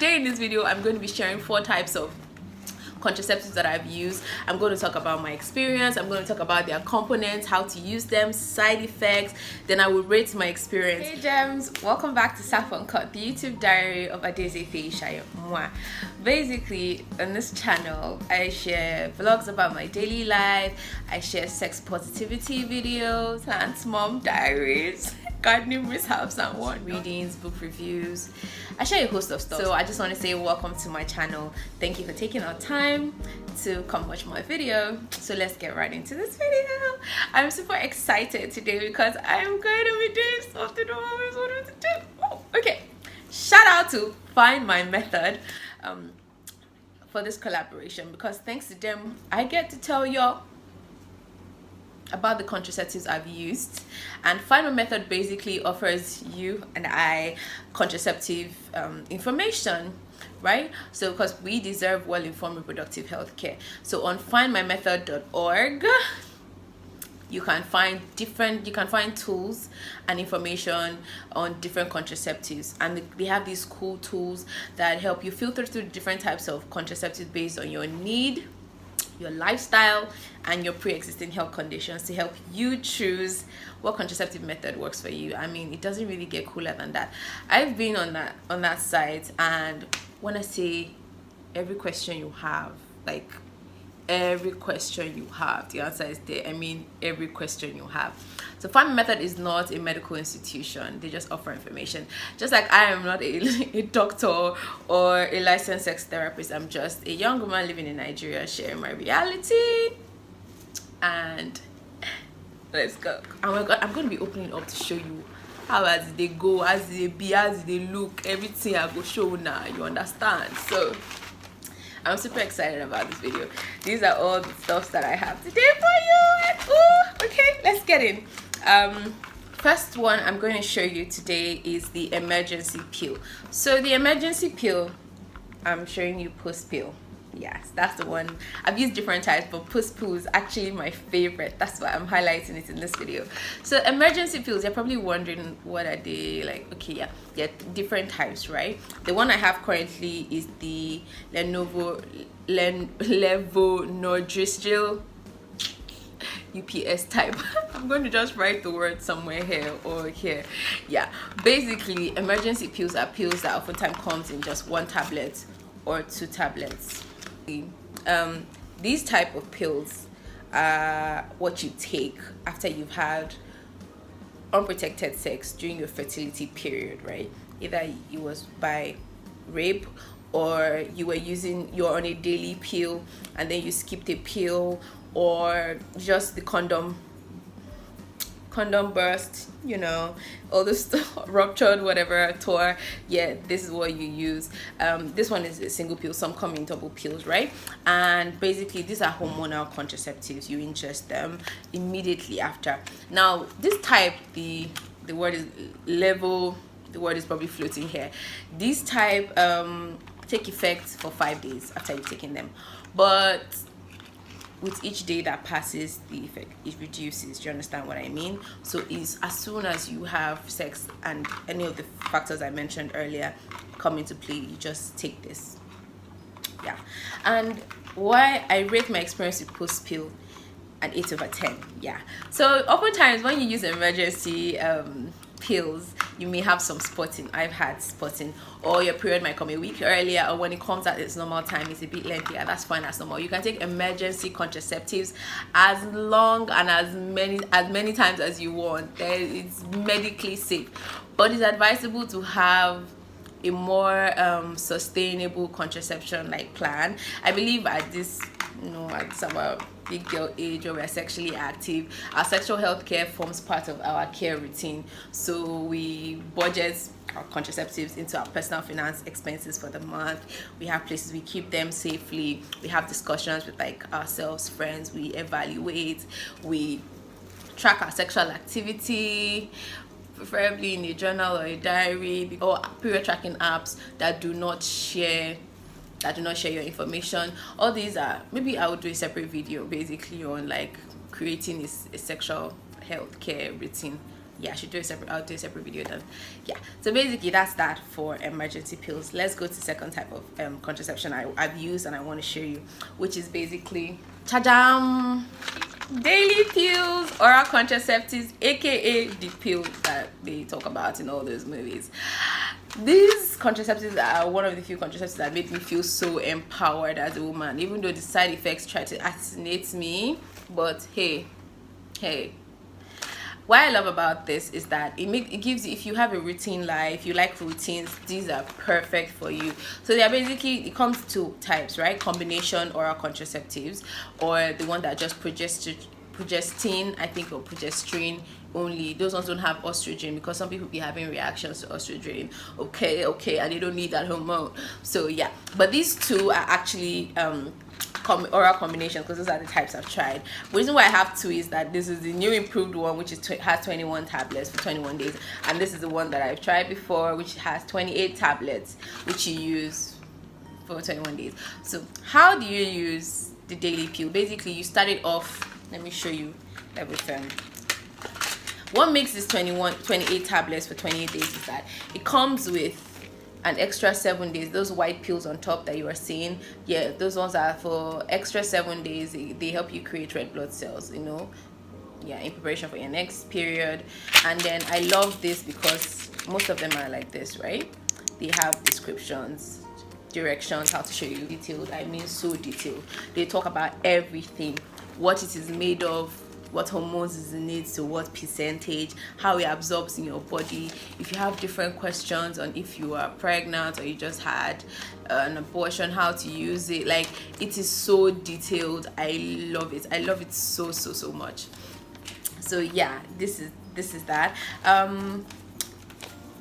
Today in this video, I'm going to be sharing 4 types of contraceptives that I've used. I'm going to talk about my experience. I'm going to talk about their components, how to use them, side effects. Then I will rate my experience. Hey gems, welcome back to Saf Uncut, the YouTube diary of Desofem. Basically, on this channel, I share vlogs about my daily life. I share sex positivity videos, and mom diaries, gardening mishaps and what, readings, book reviews. I share a host of stuff. So I just want to say welcome to my channel. Thank you for taking our time to come watch my video. So let's get right into this video. I'm super excited today because I'm going to be doing something I always wanted to do. Oh, okay. Shout out to Find My Method for this collaboration, because thanks to them, I get to tell y'all about the contraceptives I've used. And Find My Method basically offers you and I contraceptive information, right? So because we deserve well-informed reproductive health care. So on findmymethod.org you can find tools and information on different contraceptives, and they have these cool tools that help you filter through different types of contraceptives based on your need, your lifestyle, and your pre-existing health conditions to help you choose what contraceptive method works for you. I mean, it doesn't really get cooler than that. I've been on that site, and when I say every question you have, like every question you have, the answer is there. I mean, every question you have. So Find My Method is not a medical institution. They just offer information. Just like I am not a doctor or a licensed sex therapist. I'm just a young woman living in Nigeria sharing my reality. And let's go. Oh my god, I'm going to be opening up to show you how as they go, as they be, as they look, everything I go show now. You understand? So I'm super excited about this video. These are all the stuff that I have today for you. Ooh, okay, let's get in. First one I'm going to show you today is the emergency pill. So the emergency pill, I'm showing you Postpill. Yes, that's the one. I've used different types, but Postpill is actually my favorite. That's why I'm highlighting it in this video. So emergency pills, you're probably wondering what are they like. Okay, yeah, different types, right? The one I have currently is the Levonorgestrel UPS type. I'm going to just write the word somewhere here or here. Yeah, basically emergency pills are pills that oftentimes comes in just 1 tablet or 2 tablets. These type of pills are what you take after you've had unprotected sex during your fertility period, right? Either it was by rape, or you're on a daily pill and then you skipped a pill, or just the condom burst, you know, all this ruptured, whatever, tore. Yeah, this is what you use. This one is a single pill. Some come in double pills, right? And basically these are hormonal contraceptives. You ingest them immediately after. Now this type, the word is level, the word is probably floating here. This type take effect for 5 days after you've taken them, but with each day that passes, the effect it reduces. Do you understand what I mean? So is as soon as you have sex and any of the factors I mentioned earlier come into play, you just take this. Yeah. And why I rate my experience with Postpill an 8/10. Yeah. So oftentimes when you use emergency pills, you may have some spotting. I've had spotting, or your period might come a week earlier, or when it comes at its normal time it's a bit lengthier. That's fine, that's normal. You can take emergency contraceptives as long and as many times as you want. It's medically safe, but it's advisable to have a more sustainable contraception like plan. I believe at this, at our big girl age where we're sexually active, our sexual health care forms part of our care routine. So we budget our contraceptives into our personal finance expenses for the month. We have places we keep them safely. We have discussions with like ourselves, friends. We evaluate. We track our sexual activity, preferably in a journal or a diary, or period tracking apps that do not share your information. All these are, maybe I would do a separate video basically on like creating a sexual health care routine yeah, I should do a separate, I'll do a separate video then. Yeah, so basically that's that for emergency pills. Let's go to the second type of contraception I've used and I want to show you, which is basically, ta-dam, daily pills, oral contraceptives, aka the pill that they talk about in all those movies. These contraceptives are one of the few contraceptives that made me feel so empowered as a woman, even though the side effects try to assassinate me. But hey, what I love about this is that it gives you, if you have a routine life, you like routines, these are perfect for you. So they are basically, it comes to types, right? Combination oral contraceptives, or the one that just progestin, I think, or progesterone only. Those ones don't have estrogen, because some people be having reactions to estrogen, okay, and they don't need that hormone. So yeah, but these two are actually oral combinations, because those are the types I've tried. The reason why I have two is that this is the new improved one, which is has 21 tablets for 21 days, and this is the one that I've tried before, which has 28 tablets, which you use for 21 days. So how do you use the daily pill? Basically, you start it off, let me show you everything. What makes this 28 tablets for 28 days is that it comes with an extra 7 days. Those white pills on top that you are seeing, yeah, those ones are for extra 7 days. They help you create red blood cells, you know, yeah, in preparation for your next period. And then I love this because most of them are like this, right? They have descriptions, directions, how to show you detailed. I mean, so detailed. They talk about everything, what it is made of, what hormones is in it, so what percentage, how it absorbs in your body. If you have different questions on if you are pregnant or you just had an abortion, how to use it, like, it is so detailed. I love it. I love it so much. So yeah, this is that.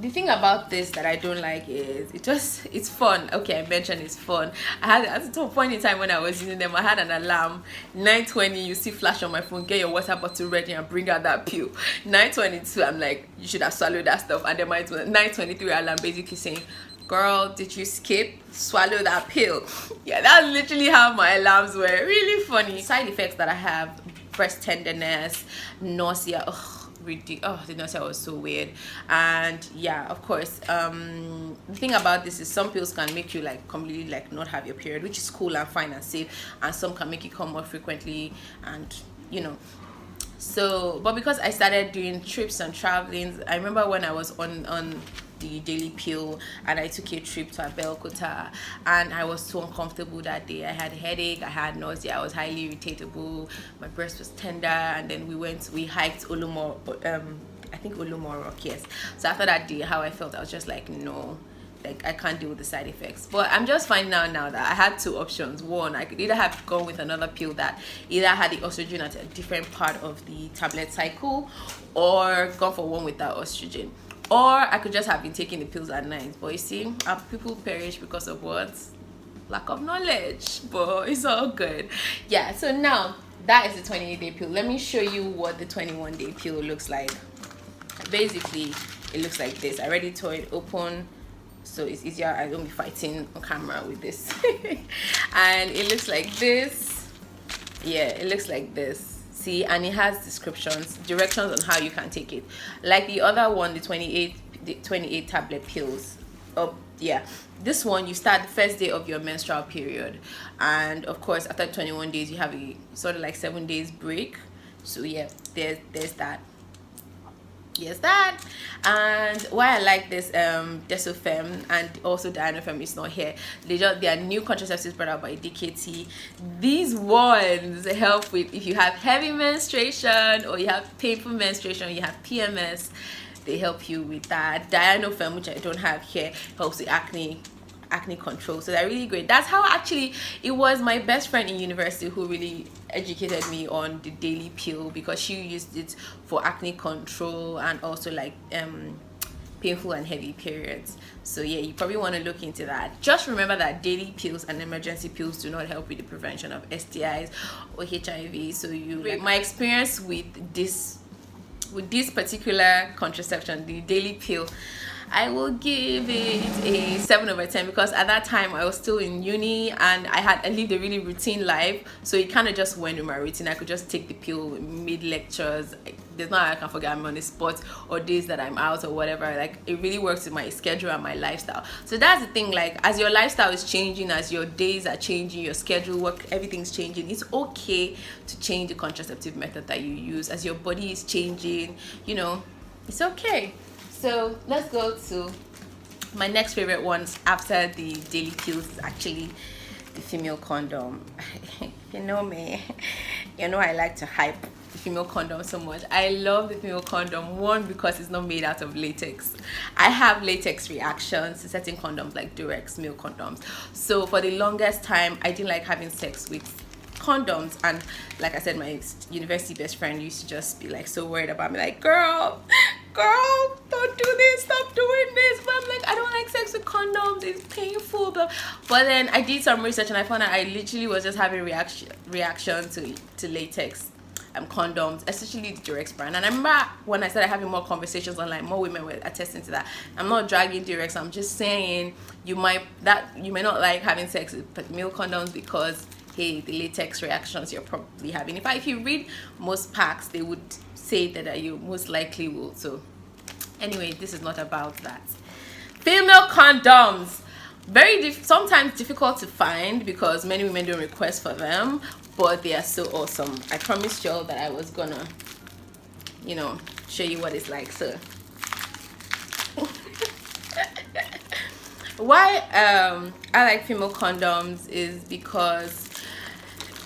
The thing about this that I don't like is it's fun. Okay, I mentioned it's fun. I had at a point in time when I was using them, I had an alarm 9:20. You see flash on my phone, get your water bottle ready and bring out that pill. 9:22, I'm like, you should have swallowed that stuff. And then my 9:23 alarm basically saying, girl, did you skip? Swallow that pill. Yeah, that's literally how my alarms were. Really funny. Side effects that I have: breast tenderness, nausea. The nausea was so weird. And yeah, of course, the thing about this is some pills can make you like completely like not have your period, which is cool and fine and safe, and some can make you come more frequently, and you know. So but because I started doing trips and traveling, I remember when I was on the daily pill and I took a trip to Abeokuta, and I was so uncomfortable that day. I had a headache, I had nausea, I was highly irritable, my breast was tender, and then we hiked Olumo, I think Olumo Rock, yes. So after that day, how I felt, I was just like, no, like I can't deal with the side effects. But I'm just finding out now that I had two options. One, I could either have gone with another pill that either had the estrogen at a different part of the tablet cycle, or gone for one without estrogen. Or I could just have been taking the pills at night. But you see, our people perish because of what? Lack of knowledge. But it's all good. Yeah, so now that is the 28-day pill. Let me show you what the 21-day pill looks like. Basically, it looks like this. I already tore it open, so it's easier. I don't be fighting on camera with this. And it looks like this. Yeah, it looks like this. See, and it has directions on how you can take it, like the other one, the 28 tablet pills. Yeah, this one you start the first day of your menstrual period, and of course after 21 days you have a sort of like 7 days break. So yeah, there's that. Yes, that. And why I like this Desofem and also Desofem is not here. They are new contraceptives brought out by DKT. These ones help with if you have heavy menstruation, or you have painful menstruation, or you have PMS. They help you with that. Desofem, which I don't have here, helps with acne control. So they're really great. That's how actually it was my best friend in university who really educated me on the daily pill, because she used it for acne control and also like painful and heavy periods. So yeah, you probably want to look into that. Just remember that daily pills and emergency pills do not help with the prevention of STIs or HIV. So my experience with this particular contraception, the daily pill, I will give it a 7/10, because at that time I was still in uni and I lived a really routine life, so it kind of just went with my routine. I could just take the pill mid lectures. there's not like I can forget I'm on the spot, or days that I'm out or whatever. Like it really works with my schedule and my lifestyle. So that's the thing, like as your lifestyle is changing, as your days are changing, your schedule, work, everything's changing, it's okay to change the contraceptive method that you use. As your body is changing, you know, it's okay. So let's go to my next favorite ones after the daily pills, is actually the female condom. You know me, you know I like to hype the female condom so much. I love the female condom, one, because it's not made out of latex. I have latex reactions to certain condoms like Durex male condoms, so for the longest time I didn't like having sex with condoms. And like I said, my university best friend used to just be like so worried about me, like, girl, don't do this, stop doing this. But I'm like, I don't like sex with condoms, it's painful. But then I did some research and I found out I literally was just having reaction to latex condoms, especially the Durex brand. And I remember when I started having more conversations online, more women were attesting to that. I'm not dragging Durex, I'm just saying you may not like having sex with male condoms because, hey, the latex reactions you're probably having. In fact, if you read most packs, they would say that you most likely will. So anyway, this is not about that. Female condoms, sometimes difficult to find because many women don't request for them, but they are so awesome. I promised y'all that I was gonna, you know, show you what it's like. So why I like female condoms is because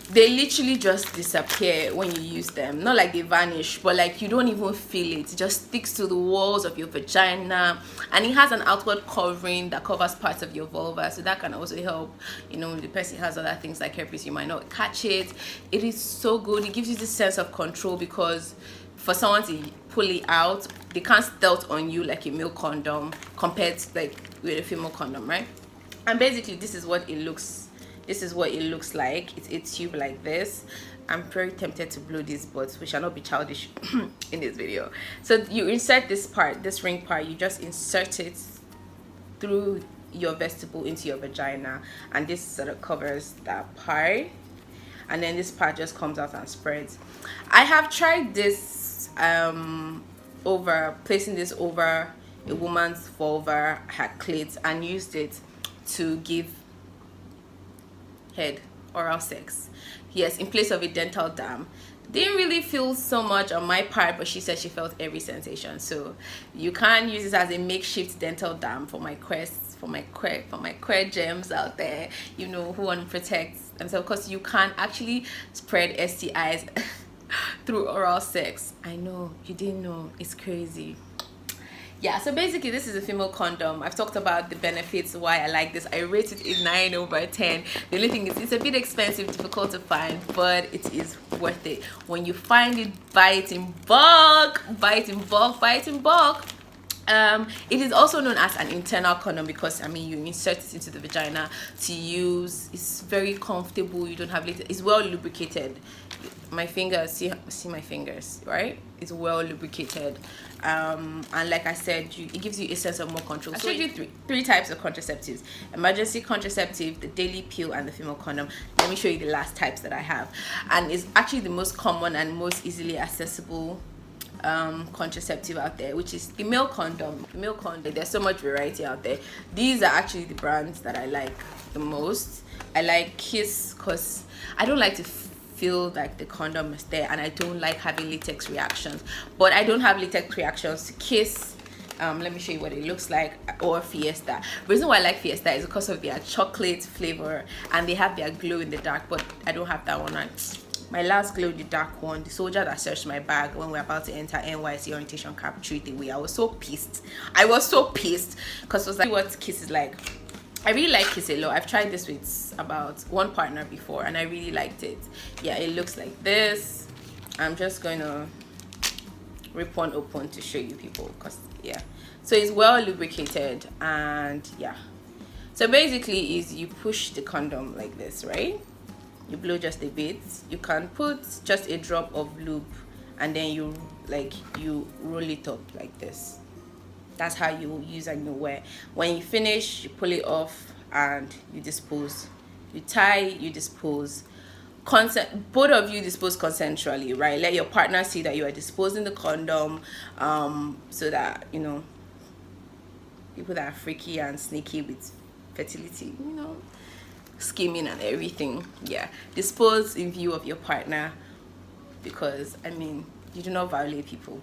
they literally just disappear when you use them. Not like they vanish, but like you don't even feel it. It just sticks to the walls of your vagina, and it has an outward covering that covers parts of your vulva, so that can also help. You know, the person has other things like herpes, you might not catch it. It is so good. It gives you this sense of control, because for someone to pull it out, they can't stealth on you like a male condom compared to like with a female condom, right? And basically this is what it looks like. It's a tube like this. I'm very tempted to blow this, but we shall not be childish in this video. So you insert this ring part, you just insert it through your vestibule into your vagina, and this sort of covers that part, and then this part just comes out and spreads. I have tried this placing this over a woman's vulva, her clit, and used it to give head, oral sex, yes, in place of a dental dam. Didn't really feel so much on my part, but she said she felt every sensation. So you can use this as a makeshift dental dam for my queer gems out there, you know, who want to protect themselves, because you can actually spread STIs through oral sex. I know you didn't know, it's crazy. Yeah, so basically this is a female condom. I've talked about the benefits, why I like this. I rate it a 9 over 10. The only thing is it's a bit expensive, difficult to find, but it is worth it. When you find it, buy it in bulk. It is also known as an internal condom because, I mean, you insert it into the vagina to use. It's very comfortable. You don't have latex. It's well lubricated. My fingers, see my fingers, right? It's well lubricated. And like I said, it gives you a sense of more control. I showed you three types of contraceptives: emergency contraceptive, the daily pill, and the female condom. Let me show you the last types that I have, and it's actually the most common and most easily accessible contraceptive out there, which is the male condom. There's so much variety out there. These are actually the brands that I like the most. I like Kiss because I don't like to feel like the condom is there, and I don't like having latex reactions, but I don't have latex reactions to Kiss. Let me show you what it looks like, or Fiesta. The reason why I like Fiesta is because of their chocolate flavor, and they have their glow in the dark, but I don't have that one. My last glow in the dark one, the soldier that searched my bag when we were about to enter NYC orientation camp threw it away. I was so pissed because it was like what Kiss is like. I really like Kiss a lot. I've tried this with about one partner before, and I really liked it. Yeah, it looks like this. I'm just going to rip one open to show you people, because yeah, so it's well lubricated, and yeah, so basically is you push the condom like this, right? You blow just a bit. You can put just a drop of lube, and then you roll it up like this. That's how you use and you wear. When you finish, you pull it off and you dispose. You tie, you dispose. consent, both of you dispose consensually, right? Let your partner see that you are disposing the condom, so that, you know, people that are freaky and sneaky with fertility, you know, scheming and everything, yeah, dispose in view of your partner, because I mean, you do not violate people.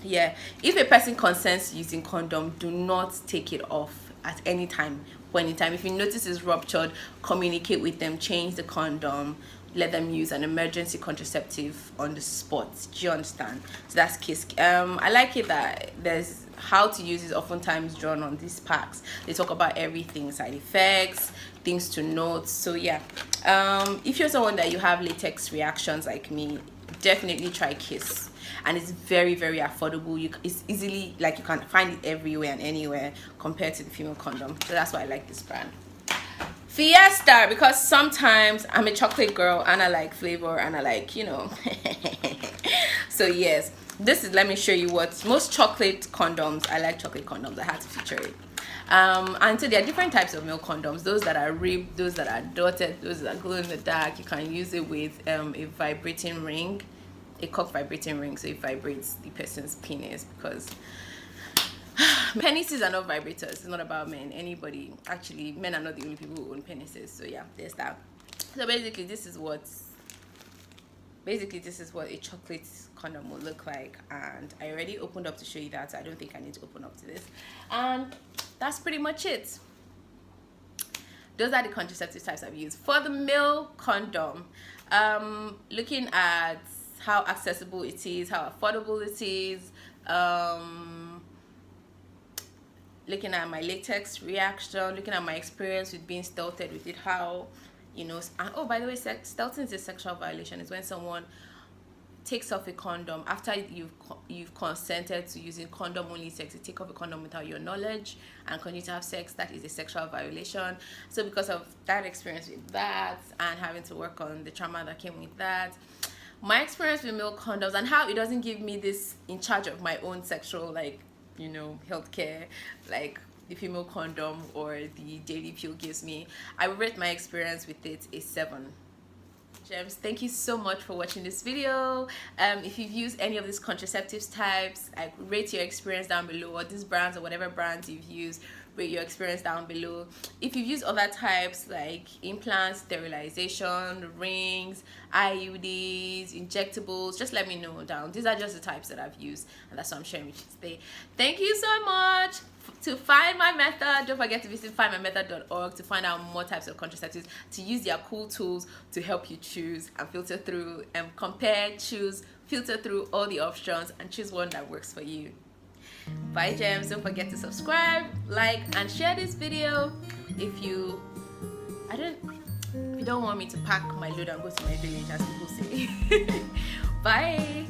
Yeah, if a person consents using condom, do not take it off at any time, point in time. If you notice it's ruptured, communicate with them, change the condom, let them use an emergency contraceptive on the spot. Do you understand? So that's case. I like it that there's how to use is oftentimes drawn on these packs. They talk about everything, side effects, things to note. So yeah, if you're someone that you have latex reactions like me, definitely try Kiss. And it's very, very affordable. It's easily, like, you can find it everywhere and anywhere compared to the female condom. So that's why I like this brand. Fiesta, because sometimes I'm a chocolate girl and I like flavor and I like, you know. So yes, this is, let me show you what most chocolate condoms. I like chocolate condoms. I had to feature it. And so there are different types of male condoms, those that are ribbed, those that are dotted, those that glow in the dark. You can use it with a vibrating ring, a cock vibrating ring, so it vibrates the person's penis, because penises are not vibrators. It's not about men. Anybody, actually, men are not the only people who own penises. So yeah, there's that. So basically this is what a chocolate condom will look like, and I already opened up to show you that, so I don't think I need to open up to this. And that's pretty much it. Those are the contraceptive types I've used. For the male condom, looking at how accessible it is, how affordable it is, looking at my latex reaction, looking at my experience with being stealthed with it, how, you know, and oh, by the way, stealthing is a sexual violation. It's when someone takes off a condom after you've consented to using condom only sex. You take off a condom without your knowledge and continue to have sex. That is a sexual violation. So because of that experience with that and having to work on the trauma that came with that, my experience with male condoms and how it doesn't give me this in charge of my own sexual, like, you know, healthcare, like the female condom or the daily pill gives me, I would rate my experience with it a 7. Gems, thank you so much for watching this video. If you've used any of these contraceptives types, I rate your experience down below, or these brands or whatever brands you've used, rate your experience down below. If you've used other types like implants, sterilization, rings, IUDs, injectables, just let me know down. These are just the types that I've used, and that's what I'm sharing with you today. Thank you so much. To find my method, don't forget to visit findmymethod.org to find out more types of contraceptives, to use their cool tools to help you choose and filter through and compare, choose, filter through all the options and choose one that works for you. Bye gems, don't forget to subscribe, like and share this video. If you don't want me to pack my load and go to my village, as people say. Bye.